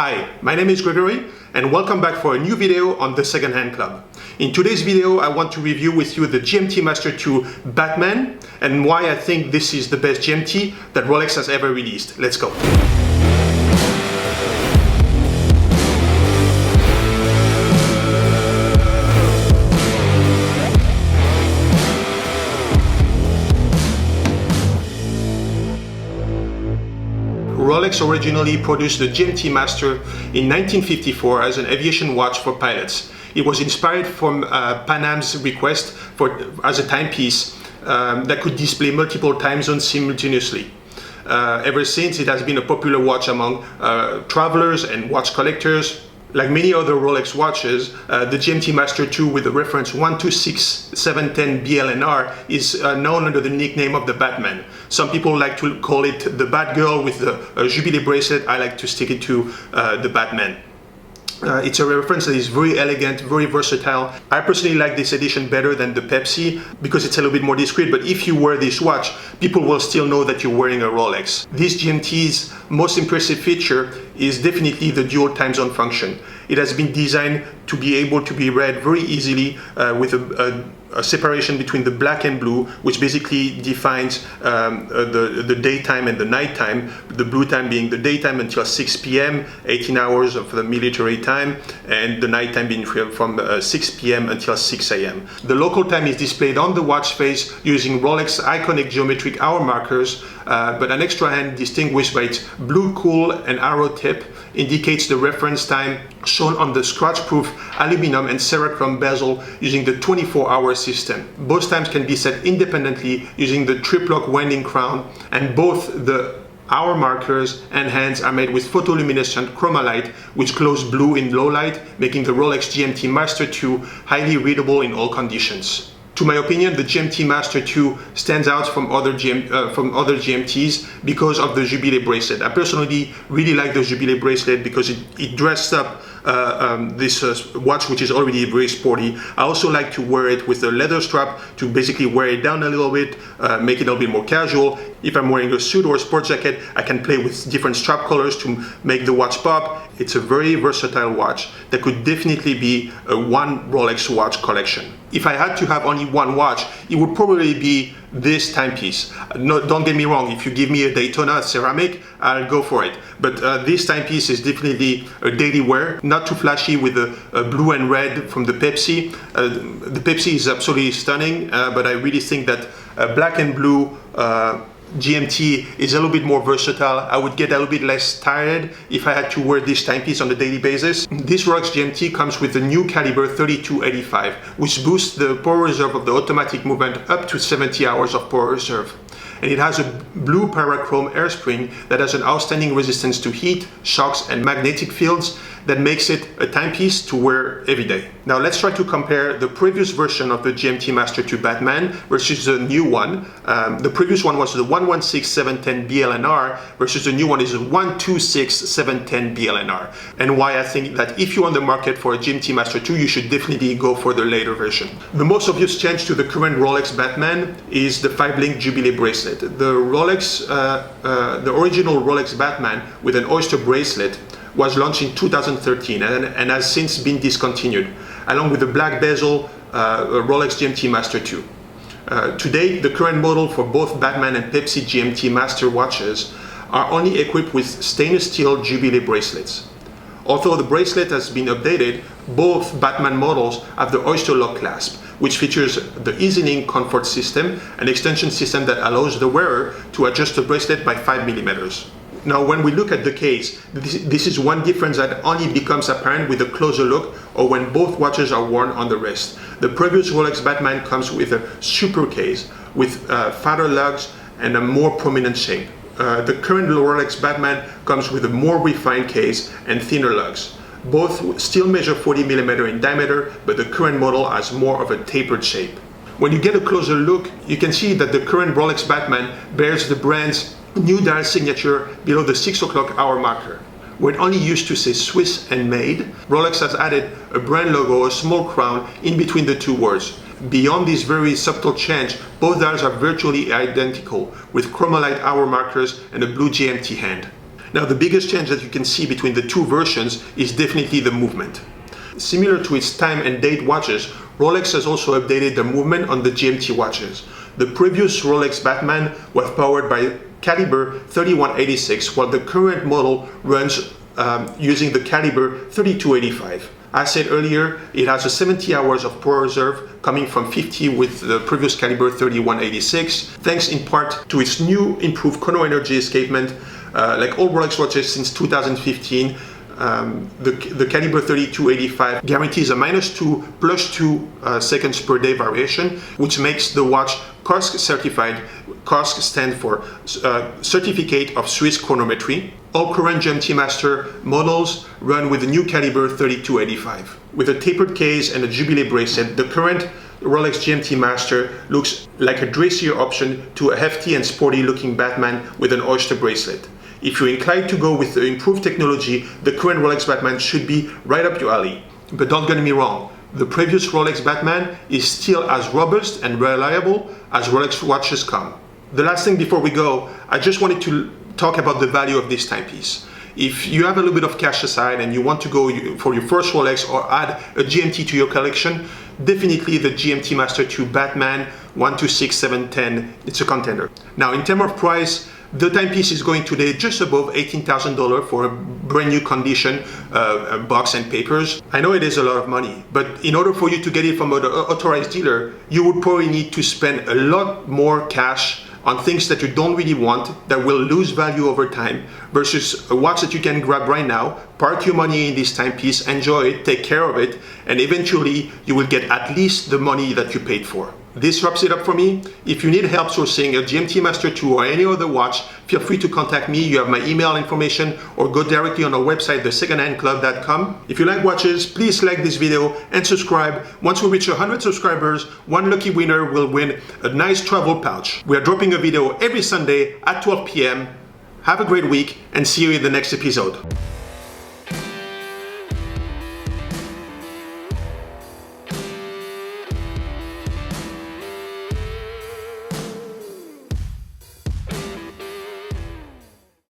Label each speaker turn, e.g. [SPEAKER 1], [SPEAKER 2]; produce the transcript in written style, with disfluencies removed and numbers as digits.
[SPEAKER 1] Hi, my name is Gregory and welcome back for a new video on the Secondhand Club. In today's video I want to review with you the GMT Master II Batman and why I think this is the best GMT that Rolex has ever released. Let's go! Rolex originally produced the GMT Master in 1954 as an aviation watch for pilots. It was inspired from Pan Am's request as a timepiece that could display multiple time zones simultaneously. Ever since, it has been a popular watch among travelers and watch collectors. Like many other Rolex watches, the GMT Master II with the reference 126710 BLNR is known under the nickname of the Batman. Some people like to call it the Batgirl with the Jubilee bracelet. I like to stick it to the Batman. It's a reference that is very elegant, very versatile. I personally like this edition better than the Pepsi because it's a little bit more discreet, but if you wear this watch, people will still know that you're wearing a Rolex. This GMT's most impressive feature is definitely the dual time zone function. It has been designed to be able to be read very easily with a separation between the black and blue, which basically defines the daytime and the nighttime. The blue time being the daytime until 6 p.m., 18 hours of the military time, and the nighttime being from 6 p.m. until 6 a.m. The local time is displayed on the watch face using Rolex iconic geometric hour markers, but an extra hand distinguished by its blue cool and arrow tip indicates the reference time shown on the scratch-proof aluminum and cerachrome bezel using the 24-hour system. Both times can be set independently using the triplock winding crown, and both the hour markers and hands are made with photoluminescent chromalight, which glows blue in low light, making the Rolex GMT Master II highly readable in all conditions. To my opinion, the GMT Master II stands out from other GMTs because of the Jubilee bracelet. I personally really like the Jubilee bracelet because it dressed up this watch, which is already very sporty. I also like to wear it with a leather strap to basically wear it down a little bit, make it a little bit more casual. If I'm wearing a suit or a sport jacket, I can play with different strap colors to make the watch pop. It's a very versatile watch that could definitely be a one Rolex watch collection. If I had to have only one watch, it would probably be this timepiece. No, don't get me wrong, if you give me a Daytona ceramic, I'll go for it. But this timepiece is definitely a daily wear, not too flashy with the blue and red from the Pepsi. The Pepsi is absolutely stunning, but I really think that black and blue GMT is a little bit more versatile. I would get a little bit less tired if I had to wear this timepiece on a daily basis. This Rolex GMT comes with the new calibre 3285, which boosts the power reserve of the automatic movement up to 70 hours of power reserve. And it has a blue parachrome air spring that has an outstanding resistance to heat, shocks and magnetic fields that makes it a timepiece to wear every day. Now let's try to compare the previous version of the GMT Master II Batman versus the new one. The previous one was the 116710 BLNR versus the new one is the 126710 BLNR. And why I think that if you're on the market for a GMT Master II, you should definitely go for the later version. The most obvious change to the current Rolex Batman is the 5-link Jubilee bracelet. The original Rolex Batman with an oyster bracelet was launched in 2013 and has since been discontinued, along with the black bezel Rolex GMT Master II. Today, the current model for both Batman and Pepsi GMT Master watches are only equipped with stainless steel Jubilee bracelets. Although the bracelet has been updated, both Batman models have the Oyster Lock clasp, which features the EasyLink comfort system, an extension system that allows the wearer to adjust the bracelet by 5 millimeters. Now, when we look at the case, this is one difference that only becomes apparent with a closer look or when both watches are worn on the wrist. The previous Rolex Batman comes with a super case with fatter lugs and a more prominent shape. The current Rolex Batman comes with a more refined case and thinner lugs. Both still measure 40 mm in diameter, but the current model has more of a tapered shape. When you get a closer look, you can see that the current Rolex Batman bears the brand's new dial signature below the 6 o'clock hour marker. When only used to say Swiss and made, Rolex has added a brand logo, a small crown, in between the two words. Beyond this very subtle change, both dials are virtually identical, with chromalite hour markers and a blue GMT hand. Now, the biggest change that you can see between the two versions is definitely the movement. Similar to its time and date watches, Rolex has also updated the movement on the GMT watches. The previous Rolex Batman was powered by calibre 3186, while the current model runs using the calibre 3285. As said earlier, it has a 70 hours of power reserve, coming from 50 with the previous calibre 3186, thanks in part to its new improved chrono energy escapement. Like all Rolex watches since 2015, the calibre 3285 guarantees a -2 +2 seconds per day variation, which makes the watch COSC certified. COSC stands for Certificate of Swiss Chronometry. All current GMT Master models run with the new calibre 3285. With a tapered case and a Jubilee bracelet, the current Rolex GMT Master looks like a dressier option to a hefty and sporty looking Batman with an oyster bracelet. If you're inclined to go with the improved technology, the current Rolex Batman should be right up your alley. But don't get me wrong, the previous Rolex Batman is still as robust and reliable as Rolex watches come. The last thing before we go, I just wanted to talk about the value of this timepiece. If you have a little bit of cash aside and you want to go for your first Rolex or add a GMT to your collection, definitely the GMT Master II Batman 126-710, it's a contender. Now, in terms of price, the timepiece is going today just above $18,000 for a brand new condition, box and papers. I know it is a lot of money, but in order for you to get it from an authorized dealer, you would probably need to spend a lot more cash on things that you don't really want, that will lose value over time, versus a watch that you can grab right now, park your money in this timepiece, enjoy it, take care of it, and eventually you will get at least the money that you paid for. This wraps it up for me. If you need help sourcing a GMT Master II or any other watch, feel free to contact me. You have my email information, or go directly on our website, thesecondhandclub.com. If you like watches, please like this video and subscribe. Once we reach 100 subscribers, one lucky winner will win a nice travel pouch. We are dropping a video every Sunday at 12 p.m. Have a great week and see you in the next episode.